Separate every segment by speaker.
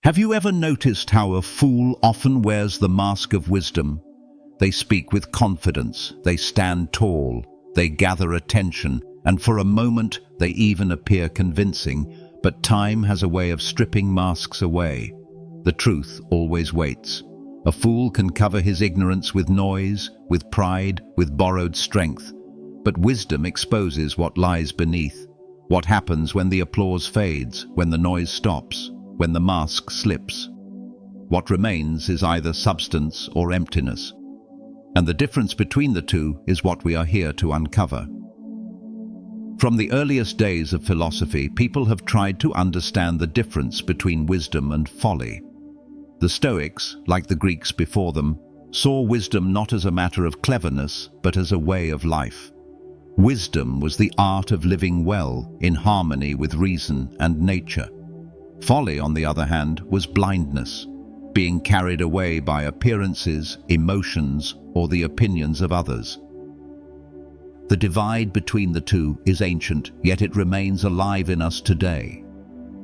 Speaker 1: Have you ever noticed how a fool often wears the mask of wisdom? They speak with confidence, they stand tall, they gather attention, and for a moment they even appear convincing, but time has a way of stripping masks away. The truth always waits. A fool can cover his ignorance with noise, with pride, with borrowed strength, but wisdom exposes what lies beneath. What happens when the applause fades, when the noise stops, when the mask slips? What remains is either substance or emptiness. And the difference between the two is what we are here to uncover. From the earliest days of philosophy, people have tried to understand the difference between wisdom and folly. The Stoics, like the Greeks before them, saw wisdom not as a matter of cleverness, but as a way of life. Wisdom was the art of living well, in harmony with reason and nature. Folly, on the other hand, was blindness, being carried away by appearances, emotions, or the opinions of others. The divide between the two is ancient, yet it remains alive in us today.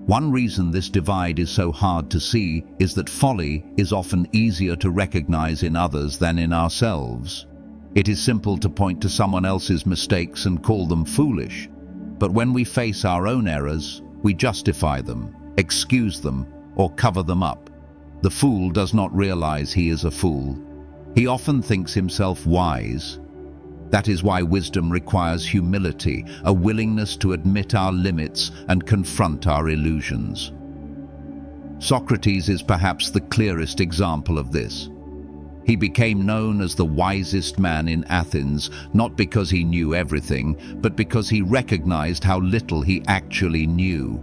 Speaker 1: One reason this divide is so hard to see is that folly is often easier to recognize in others than in ourselves. It is simple to point to someone else's mistakes and call them foolish, but when we face our own errors, we justify them, excuse them, or cover them up. The fool does not realize he is a fool. He often thinks himself wise. That is why wisdom requires humility, a willingness to admit our limits and confront our illusions. Socrates is perhaps the clearest example of this. He became known as the wisest man in Athens, not because he knew everything, but because he recognized how little he actually knew.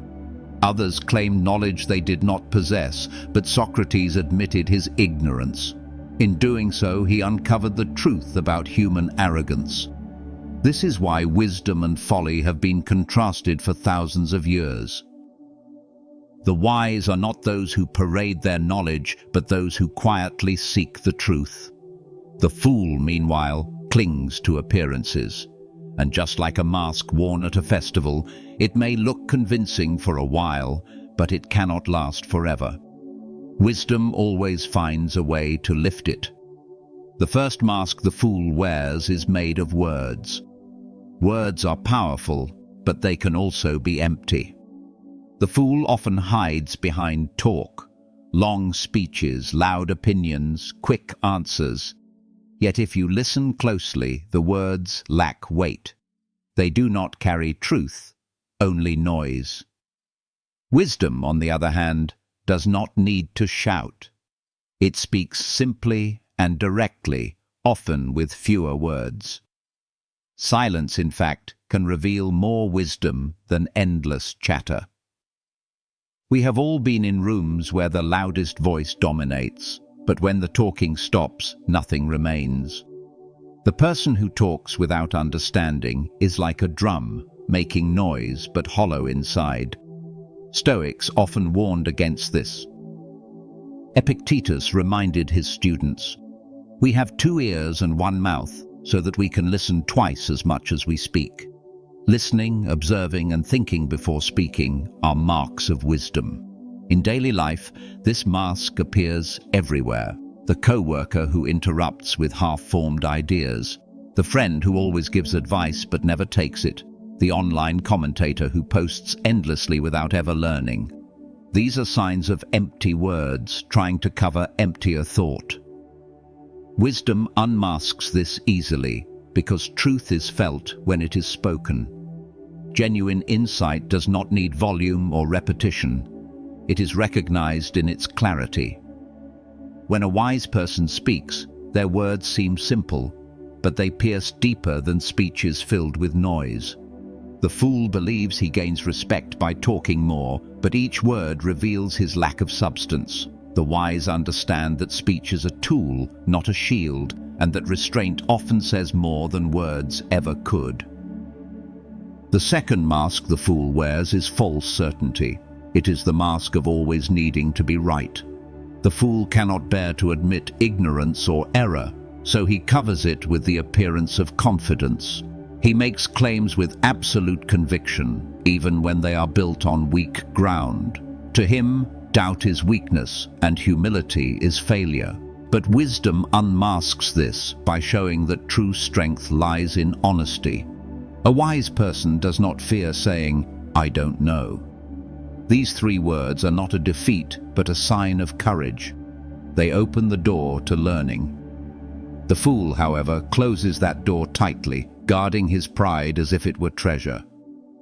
Speaker 1: Others claimed knowledge they did not possess, but Socrates admitted his ignorance. In doing so, he uncovered the truth about human arrogance. This is why wisdom and folly have been contrasted for thousands of years. The wise are not those who parade their knowledge, but those who quietly seek the truth. The fool, meanwhile, clings to appearances. And just like a mask worn at a festival, it may look convincing for a while, but it cannot last forever. Wisdom always finds a way to lift it. The first mask the fool wears is made of words. Words are powerful, but they can also be empty. The fool often hides behind talk, long speeches, loud opinions, quick answers. Yet if you listen closely, the words lack weight. They do not carry truth, only noise. Wisdom, on the other hand, does not need to shout. It speaks simply and directly, often with fewer words. Silence, in fact, can reveal more wisdom than endless chatter. We have all been in rooms where the loudest voice dominates, but when the talking stops, nothing remains. The person who talks without understanding is like a drum, making noise but hollow inside. Stoics often warned against this. Epictetus reminded his students, "We have 2 ears and 1 mouth, so that we can listen twice as much as we speak." Listening, observing, and thinking before speaking are marks of wisdom. In daily life, this mask appears everywhere. The co-worker who interrupts with half-formed ideas, the friend who always gives advice but never takes it, the online commentator who posts endlessly without ever learning. These are signs of empty words trying to cover emptier thought. Wisdom unmasks this easily because truth is felt when it is spoken. Genuine insight does not need volume or repetition. It is recognized in its clarity. When a wise person speaks, their words seem simple, but they pierce deeper than speeches filled with noise. The fool believes he gains respect by talking more, but each word reveals his lack of substance. The wise understand that speech is a tool, not a shield, and that restraint often says more than words ever could. The second mask the fool wears is false certainty. It is the mask of always needing to be right. The fool cannot bear to admit ignorance or error, so he covers it with the appearance of confidence. He makes claims with absolute conviction, even when they are built on weak ground. To him, doubt is weakness, and humility is failure. But wisdom unmasks this by showing that true strength lies in honesty. A wise person does not fear saying, "I don't know." These three words are not a defeat, but a sign of courage. They open the door to learning. The fool, however, closes that door tightly, guarding his pride as if it were treasure.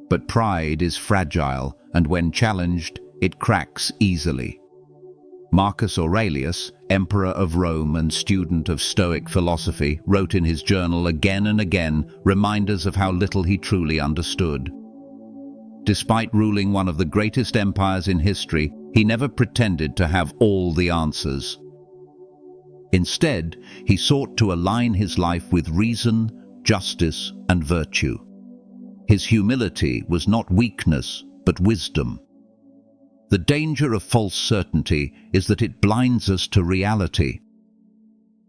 Speaker 1: But pride is fragile, and when challenged, it cracks easily. Marcus Aurelius, emperor of Rome and student of Stoic philosophy, wrote in his journal again and again reminders of how little he truly understood. Despite ruling one of the greatest empires in history, he never pretended to have all the answers. Instead, he sought to align his life with reason, justice, and virtue. His humility was not weakness, but wisdom. The danger of false certainty is that it blinds us to reality.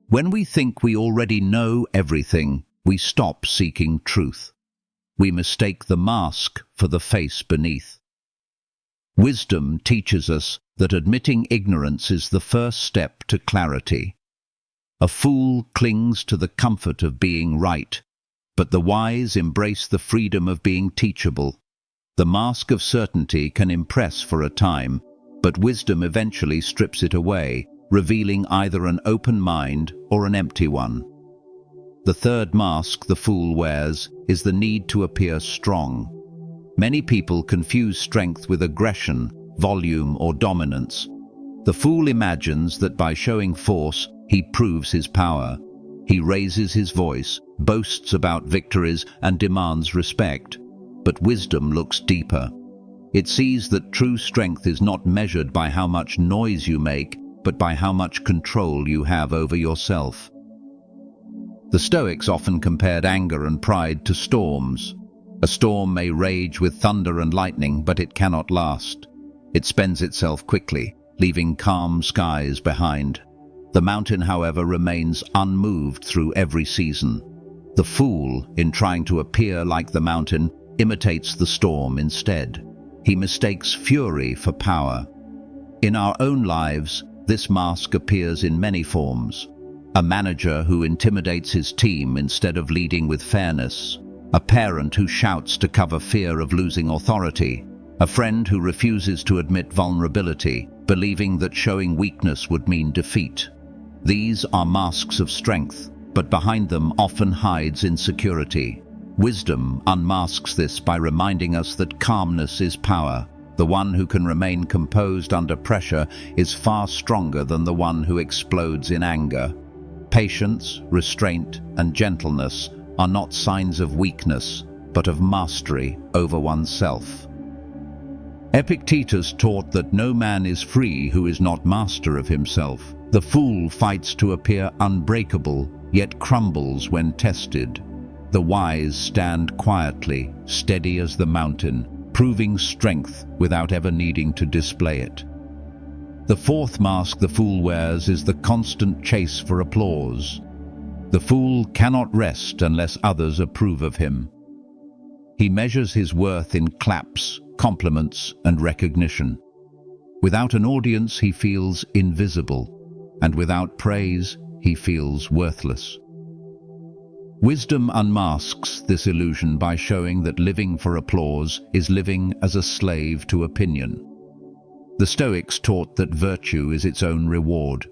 Speaker 1: When we think we already know everything, we stop seeking truth. We mistake the mask for the face beneath. Wisdom teaches us that admitting ignorance is the first step to clarity. A fool clings to the comfort of being right, but the wise embrace the freedom of being teachable. The mask of certainty can impress for a time, but wisdom eventually strips it away, revealing either an open mind or an empty one. The third mask the fool wears is the need to appear strong. Many people confuse strength with aggression, volume, or dominance. The fool imagines that by showing force, he proves his power. He raises his voice, boasts about victories, and demands respect. But wisdom looks deeper. It sees that true strength is not measured by how much noise you make, but by how much control you have over yourself. The Stoics often compared anger and pride to storms. A storm may rage with thunder and lightning, but it cannot last. It spends itself quickly, leaving calm skies behind. The mountain, however, remains unmoved through every season. The fool, in trying to appear like the mountain, imitates the storm instead. He mistakes fury for power. In our own lives, this mask appears in many forms. A manager who intimidates his team instead of leading with fairness. A parent who shouts to cover fear of losing authority. A friend who refuses to admit vulnerability, believing that showing weakness would mean defeat. These are masks of strength, but behind them often hides insecurity. Wisdom unmasks this by reminding us that calmness is power. The one who can remain composed under pressure is far stronger than the one who explodes in anger. Patience, restraint, and gentleness are not signs of weakness, but of mastery over oneself. Epictetus taught that no man is free who is not master of himself. The fool fights to appear unbreakable, yet crumbles when tested. The wise stand quietly, steady as the mountain, proving strength without ever needing to display it. The fourth mask the fool wears is the constant chase for applause. The fool cannot rest unless others approve of him. He measures his worth in claps, compliments, and recognition. Without an audience, he feels invisible, and without praise, he feels worthless. Wisdom unmasks this illusion by showing that living for applause is living as a slave to opinion. The Stoics taught that virtue is its own reward.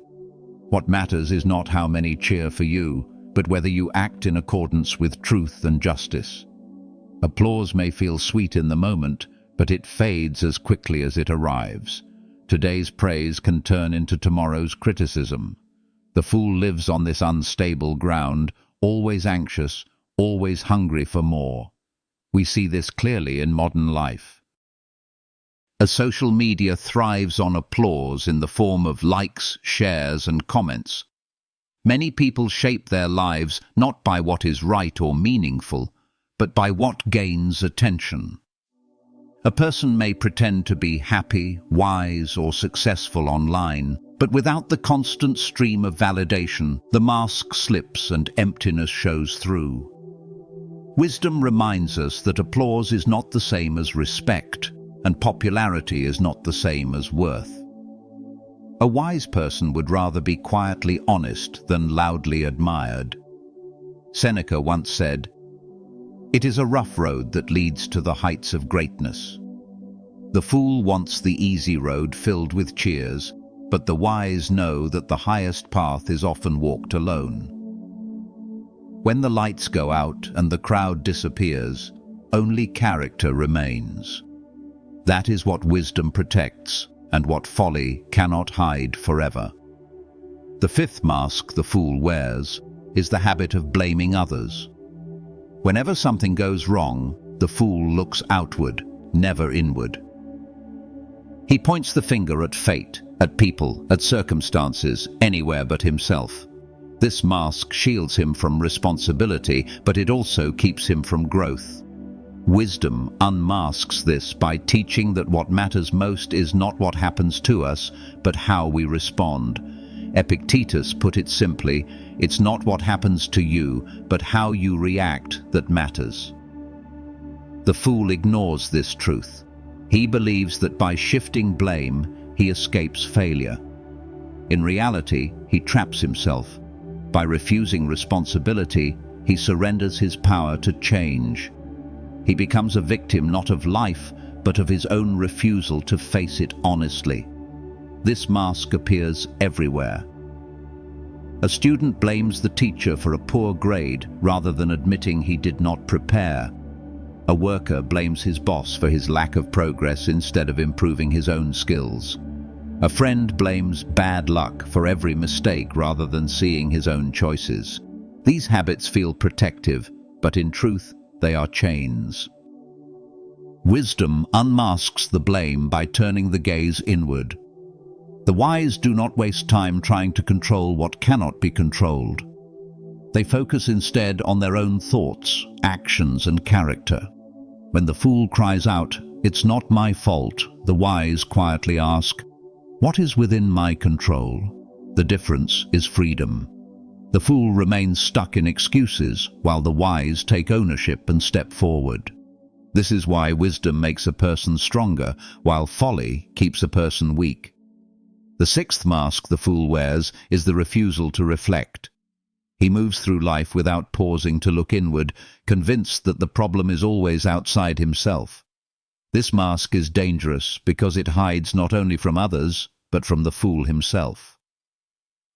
Speaker 1: What matters is not how many cheer for you, but whether you act in accordance with truth and justice. Applause may feel sweet in the moment, but it fades as quickly as it arrives. Today's praise can turn into tomorrow's criticism. The fool lives on this unstable ground, always anxious, always hungry for more. We see this clearly in modern life. As social media thrives on applause in the form of likes, shares, and comments, many people shape their lives not by what is right or meaningful, but by what gains attention. A person may pretend to be happy, wise, or successful online, but without the constant stream of validation, the mask slips and emptiness shows through. Wisdom reminds us that applause is not the same as respect, and popularity is not the same as worth. A wise person would rather be quietly honest than loudly admired. Seneca once said, "It is a rough road that leads to the heights of greatness." The fool wants the easy road filled with cheers, but the wise know that the highest path is often walked alone. When the lights go out and the crowd disappears, only character remains. That is what wisdom protects, and what folly cannot hide forever. The fifth mask the fool wears is the habit of blaming others. Whenever something goes wrong, the fool looks outward, never inward. He points the finger at fate, at people, at circumstances, anywhere but himself. This mask shields him from responsibility, but it also keeps him from growth. Wisdom unmasks this by teaching that what matters most is not what happens to us, but how we respond. Epictetus put it simply, it's not what happens to you, but how you react that matters. The fool ignores this truth. He believes that by shifting blame, he escapes failure. In reality, he traps himself. By refusing responsibility, he surrenders his power to change. He becomes a victim not of life, but of his own refusal to face it honestly. This mask appears everywhere. A student blames the teacher for a poor grade rather than admitting he did not prepare. A worker blames his boss for his lack of progress instead of improving his own skills. A friend blames bad luck for every mistake rather than seeing his own choices. These habits feel protective, but in truth, they are chains. Wisdom unmasks the blame by turning the gaze inward. The wise do not waste time trying to control what cannot be controlled. They focus instead on their own thoughts, actions, and character. When the fool cries out, "It's not my fault," the wise quietly ask, "What is within my control?" The difference is freedom. The fool remains stuck in excuses, while the wise take ownership and step forward. This is why wisdom makes a person stronger, while folly keeps a person weak. The sixth mask the fool wears is the refusal to reflect. He moves through life without pausing to look inward, convinced that the problem is always outside himself. This mask is dangerous because it hides not only from others, but from the fool himself.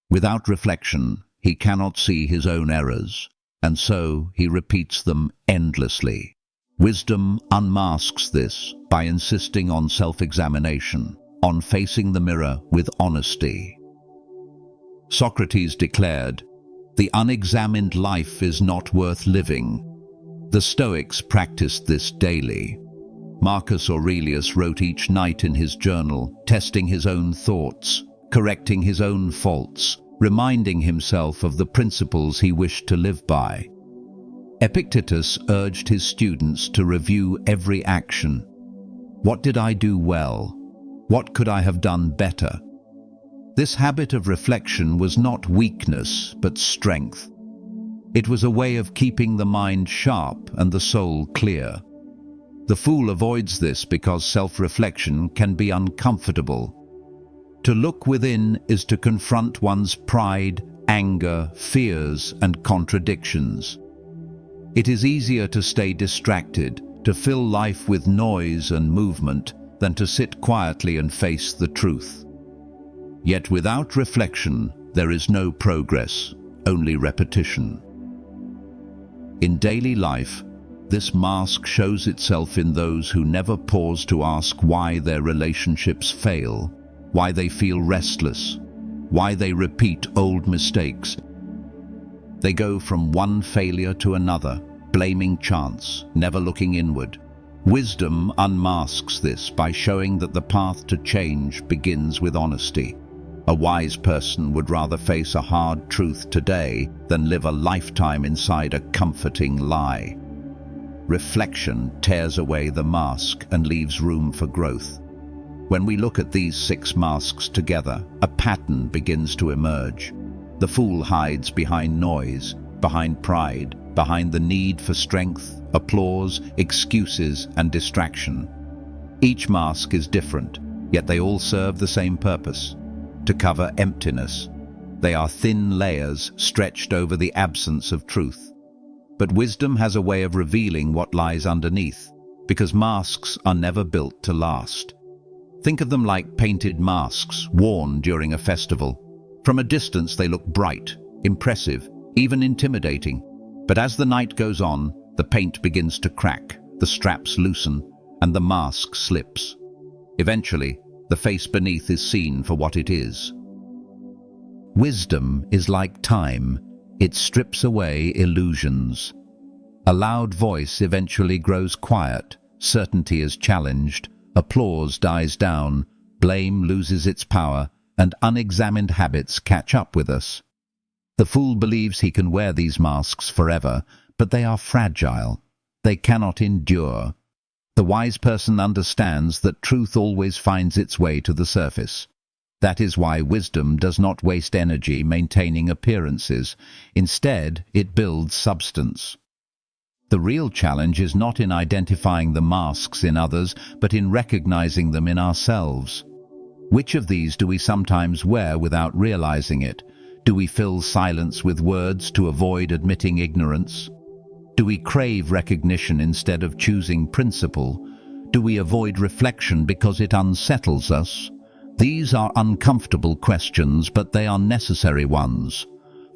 Speaker 1: Without reflection, he cannot see his own errors, and so he repeats them endlessly. Wisdom unmasks this by insisting on self-examination, on facing the mirror with honesty. Socrates declared, "The unexamined life is not worth living." The Stoics practiced this daily. Marcus Aurelius wrote each night in his journal, testing his own thoughts, correcting his own faults, reminding himself of the principles he wished to live by. Epictetus urged his students to review every action. What did I do well? What could I have done better? This habit of reflection was not weakness, but strength. It was a way of keeping the mind sharp and the soul clear. The fool avoids this because self-reflection can be uncomfortable. To look within is to confront one's pride, anger, fears, and contradictions. It is easier to stay distracted, to fill life with noise and movement, than to sit quietly and face the truth. Yet without reflection, there is no progress, only repetition. In daily life, this mask shows itself in those who never pause to ask why their relationships fail, why they feel restless, why they repeat old mistakes. They go from one failure to another, blaming chance, never looking inward. Wisdom unmasks this by showing that the path to change begins with honesty. A wise person would rather face a hard truth today than live a lifetime inside a comforting lie. Reflection tears away the mask and leaves room for growth. When we look at these 6 masks together, a pattern begins to emerge. The fool hides behind noise, behind pride, behind the need for strength, applause, excuses, and distraction. Each mask is different, yet they all serve the same purpose. to cover emptiness. They are thin layers stretched over the absence of truth. But wisdom has a way of revealing what lies underneath, because masks are never built to last. Think of them like painted masks worn during a festival. From a distance they look bright, impressive, even intimidating. But as the night goes on, the paint begins to crack, the straps loosen, and the mask slips. Eventually, the face beneath is seen for what it is. Wisdom is like time. It strips away illusions. A loud voice eventually grows quiet, certainty is challenged, applause dies down, blame loses its power, and unexamined habits catch up with us. The fool believes he can wear these masks forever, but they are fragile. They cannot endure. The wise person understands that truth always finds its way to the surface. That is why wisdom does not waste energy maintaining appearances. Instead, it builds substance. The real challenge is not in identifying the masks in others, but in recognizing them in ourselves. Which of these do we sometimes wear without realizing it? Do we fill silence with words to avoid admitting ignorance? Do we crave recognition instead of choosing principle? Do we avoid reflection because it unsettles us? These are uncomfortable questions, but they are necessary ones.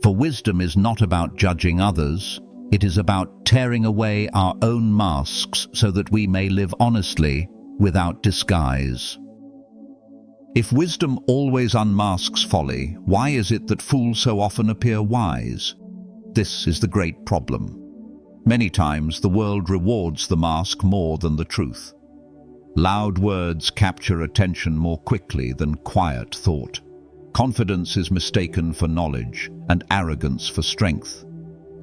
Speaker 1: For wisdom is not about judging others. It is about tearing away our own masks so that we may live honestly without disguise. If wisdom always unmasks folly, why is it that fools so often appear wise? This is the great problem. Many times the world rewards the mask more than the truth. Loud words capture attention more quickly than quiet thought. Confidence is mistaken for knowledge, and arrogance for strength.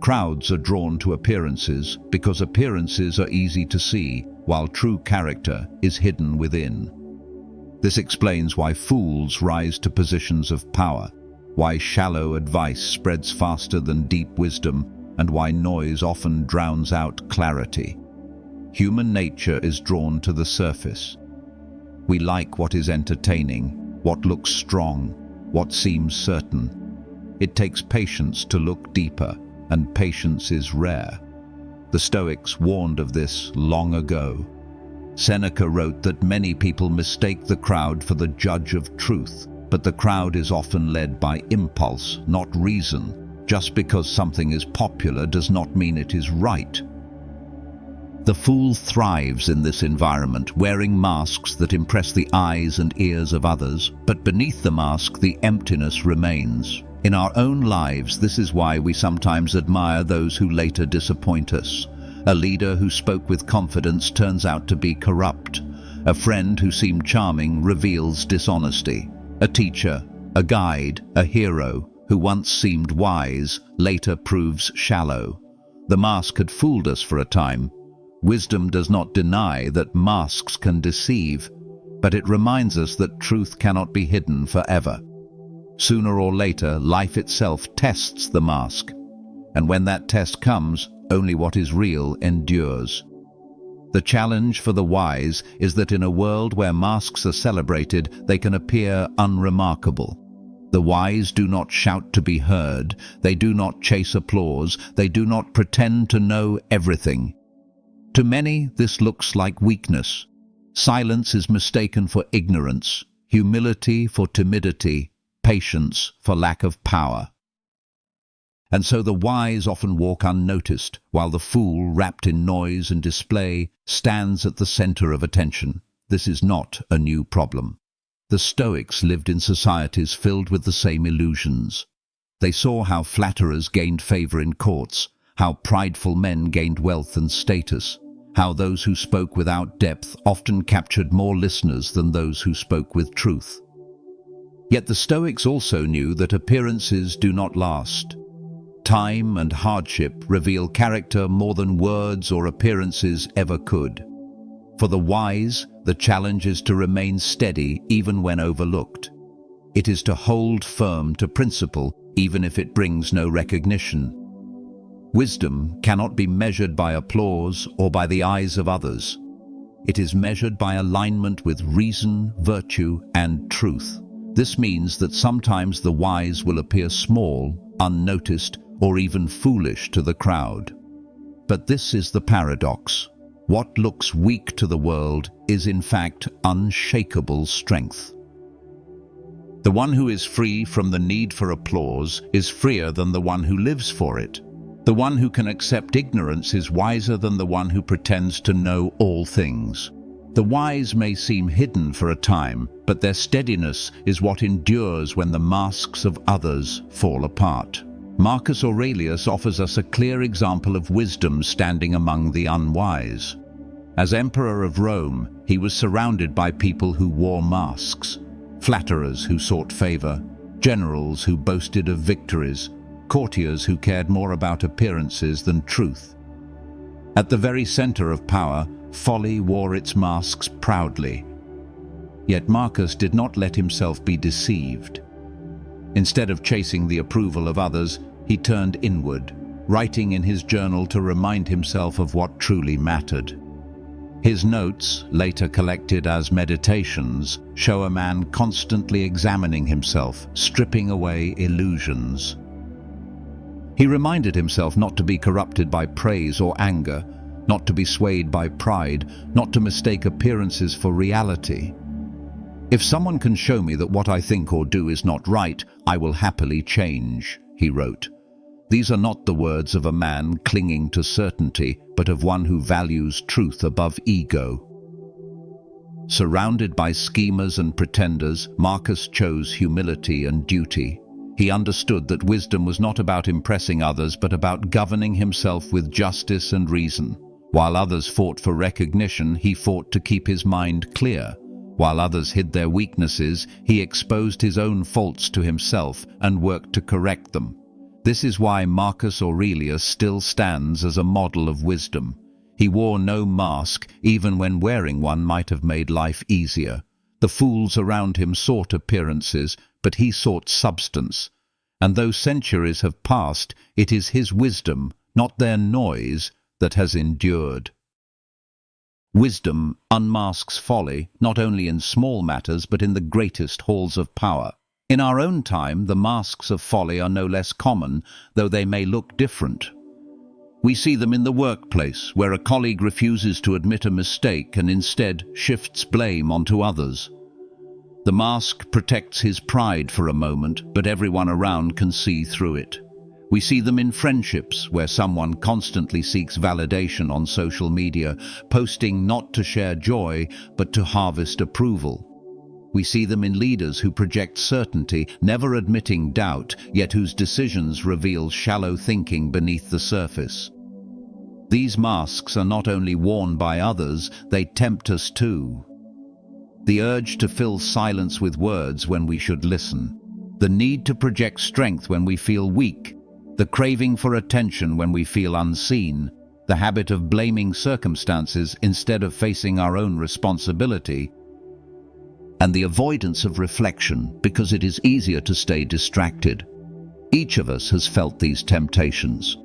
Speaker 1: Crowds are drawn to appearances because appearances are easy to see, while true character is hidden within. This explains why fools rise to positions of power, why shallow advice spreads faster than deep wisdom, and why noise often drowns out clarity. Human nature is drawn to the surface. We like what is entertaining, what looks strong, what seems certain. It takes patience to look deeper, and patience is rare. The Stoics warned of this long ago. Seneca wrote that many people mistake the crowd for the judge of truth, but the crowd is often led by impulse, not reason. Just because something is popular does not mean it is right. The fool thrives in this environment, wearing masks that impress the eyes and ears of others, but beneath the mask the emptiness remains. In our own lives, this is why we sometimes admire those who later disappoint us. A leader who spoke with confidence turns out to be corrupt. A friend who seemed charming reveals dishonesty. A teacher, a guide, a hero who once seemed wise later proves shallow. The mask had fooled us for a time. Wisdom does not deny that masks can deceive, but it reminds us that truth cannot be hidden forever. Sooner or later, life itself tests the mask, and when that test comes, only what is real endures. The challenge for the wise is that in a world where masks are celebrated, they can appear unremarkable. The wise do not shout to be heard, they do not chase applause, they do not pretend to know everything. To many, this looks like weakness. Silence is mistaken for ignorance, humility for timidity, patience for lack of power. And so the wise often walk unnoticed, while the fool, wrapped in noise and display, stands at the center of attention. This is not a new problem. The Stoics lived in societies filled with the same illusions. They saw how flatterers gained favor in courts, how prideful men gained wealth and status, how those who spoke without depth often captured more listeners than those who spoke with truth. Yet the Stoics also knew that appearances do not last. Time and hardship reveal character more than words or appearances ever could. For the wise, the challenge is to remain steady even when overlooked. It is to hold firm to principle even if it brings no recognition. Wisdom cannot be measured by applause or by the eyes of others. It is measured by alignment with reason, virtue, and truth. This means that sometimes the wise will appear small, unnoticed, or even foolish to the crowd. But this is the paradox. What looks weak to the world is in fact unshakable strength. The one who is free from the need for applause is freer than the one who lives for it. The one who can accept ignorance is wiser than the one who pretends to know all things. The wise may seem hidden for a time, but their steadiness is what endures when the masks of others fall apart. Marcus Aurelius offers us a clear example of wisdom standing among the unwise. As Emperor of Rome, he was surrounded by people who wore masks. Flatterers who sought favor, generals who boasted of victories, courtiers who cared more about appearances than truth. At the very center of power, folly wore its masks proudly. Yet Marcus did not let himself be deceived. Instead of chasing the approval of others, he turned inward, writing in his journal to remind himself of what truly mattered. His notes, later collected as meditations, show a man constantly examining himself, stripping away illusions. He reminded himself not to be corrupted by praise or anger, not to be swayed by pride, not to mistake appearances for reality. If someone can show me that what I think or do is not right, I will happily change, he wrote. These are not the words of a man clinging to certainty, but of one who values truth above ego. Surrounded by schemers and pretenders, Marcus chose humility and duty. He understood that wisdom was not about impressing others, but about governing himself with justice and reason. While others fought for recognition, he fought to keep his mind clear. While others hid their weaknesses, he exposed his own faults to himself and worked to correct them. This is why Marcus Aurelius still stands as a model of wisdom. He wore no mask, even when wearing one might have made life easier. The fools around him sought appearances, but he sought substance. And though centuries have passed, it is his wisdom, not their noise, that has endured. Wisdom unmasks folly, not only in small matters, but in the greatest halls of power. In our own time, the masks of folly are no less common, though they may look different. We see them in the workplace, where a colleague refuses to admit a mistake and instead shifts blame onto others. The mask protects his pride for a moment, but everyone around can see through it. We see them in friendships, where someone constantly seeks validation on social media, posting not to share joy, but to harvest approval. We see them in leaders who project certainty, never admitting doubt, yet whose decisions reveal shallow thinking beneath the surface. These masks are not only worn by others, they tempt us too. The urge to fill silence with words when we should listen. The need to project strength when we feel weak. The craving for attention when we feel unseen. The habit of blaming circumstances instead of facing our own responsibility. And the avoidance of reflection because it is easier to stay distracted. Each of us has felt these temptations.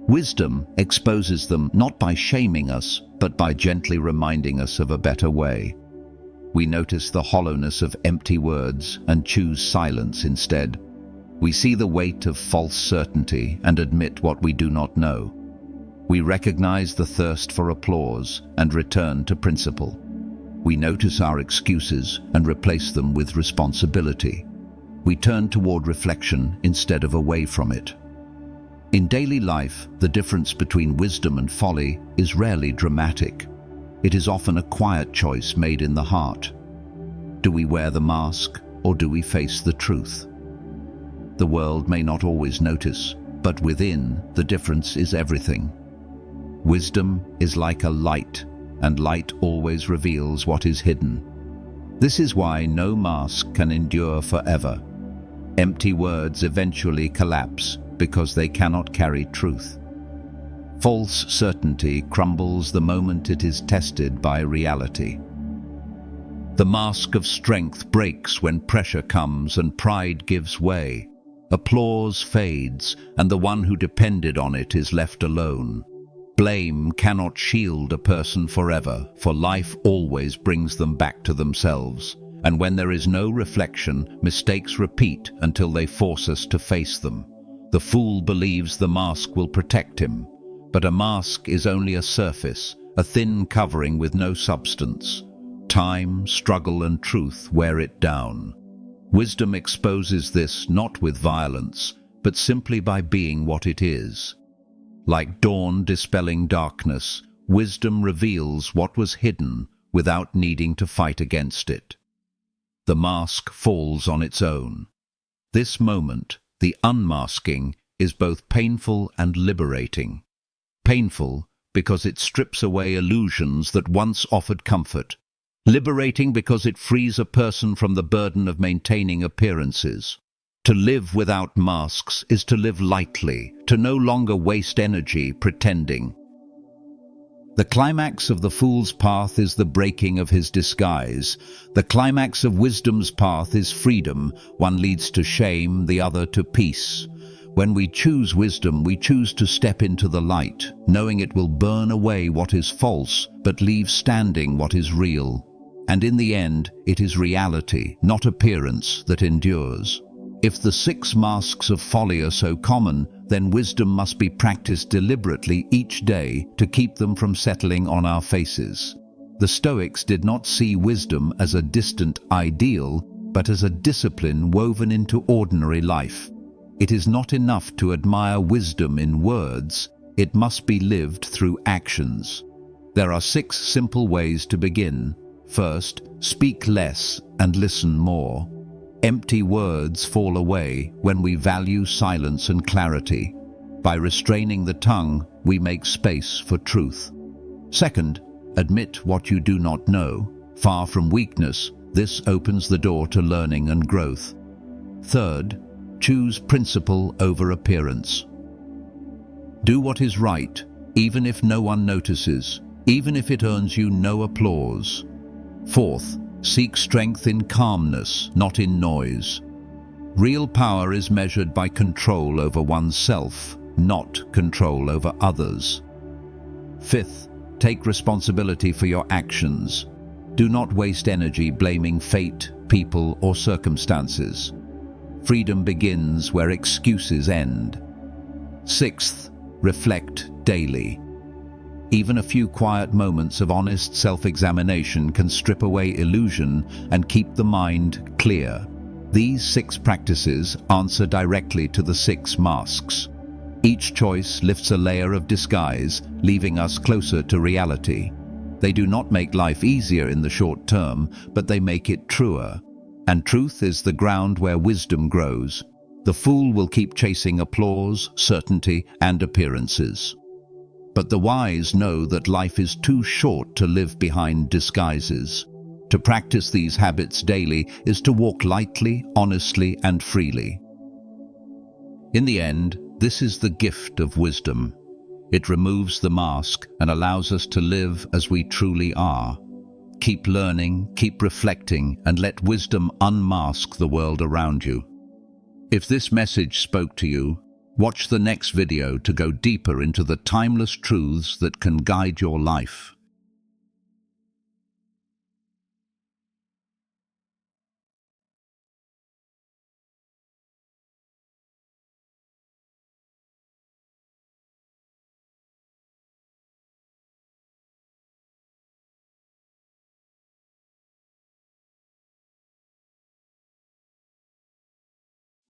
Speaker 1: Wisdom exposes them not by shaming us, but by gently reminding us of a better way. We notice the hollowness of empty words and choose silence instead. We see the weight of false certainty and admit what we do not know. We recognize the thirst for applause and return to principle. We notice our excuses and replace them with responsibility. We turn toward reflection instead of away from it. In daily life, the difference between wisdom and folly is rarely dramatic. It is often a quiet choice made in the heart. Do we wear the mask, or do we face the truth? The world may not always notice, but within, the difference is everything. Wisdom is like a light, and light always reveals what is hidden. This is why no mask can endure forever. Empty words eventually collapse because they cannot carry truth. False certainty crumbles the moment it is tested by reality. The mask of strength breaks when pressure comes and pride gives way. Applause fades, and the one who depended on it is left alone. Blame cannot shield a person forever, for life always brings them back to themselves. And when there is no reflection, mistakes repeat until they force us to face them. The fool believes the mask will protect him, but a mask is only a surface, a thin covering with no substance. Time, struggle, and truth wear it down. Wisdom exposes this not with violence, but simply by being what it is. Like dawn dispelling darkness, wisdom reveals what was hidden without needing to fight against it. The mask falls on its own. This moment, the unmasking, is both painful and liberating. Painful because it strips away illusions that once offered comfort. Liberating because it frees a person from the burden of maintaining appearances. To live without masks is to live lightly, to no longer waste energy pretending. The climax of the fool's path is the breaking of his disguise. The climax of wisdom's path is freedom. One leads to shame, the other to peace. When we choose wisdom, we choose to step into the light, knowing it will burn away what is false, but leave standing what is real. And in the end, it is reality, not appearance, that endures. If the 6 masks of folly are so common, then wisdom must be practiced deliberately each day to keep them from settling on our faces. The Stoics did not see wisdom as a distant ideal, but as a discipline woven into ordinary life. It is not enough to admire wisdom in words, it must be lived through actions. There are 6 simple ways to begin. First, speak less and listen more. Empty words fall away when we value silence and clarity. By restraining the tongue, we make space for truth. Second, admit what you do not know. Far from weakness, this opens the door to learning and growth. Third, choose principle over appearance. Do what is right, even if no one notices, even if it earns you no applause. Fourth, seek strength in calmness, not in noise. Real power is measured by control over oneself, not control over others. Fifth, take responsibility for your actions. Do not waste energy blaming fate, people, or circumstances. Freedom begins where excuses end. Sixth, reflect daily. Even a few quiet moments of honest self-examination can strip away illusion and keep the mind clear. These 6 practices answer directly to the 6 masks. Each choice lifts a layer of disguise, leaving us closer to reality. They do not make life easier in the short term, but they make it truer. And truth is the ground where wisdom grows. The fool will keep chasing applause, certainty, and appearances. But the wise know that life is too short to live behind disguises. To practice these habits daily is to walk lightly, honestly, and freely. In the end, this is the gift of wisdom. It removes the mask and allows us to live as we truly are. Keep learning, keep reflecting, and let wisdom unmask the world around you. If this message spoke to you, watch the next video to go deeper into the timeless truths that can guide your life.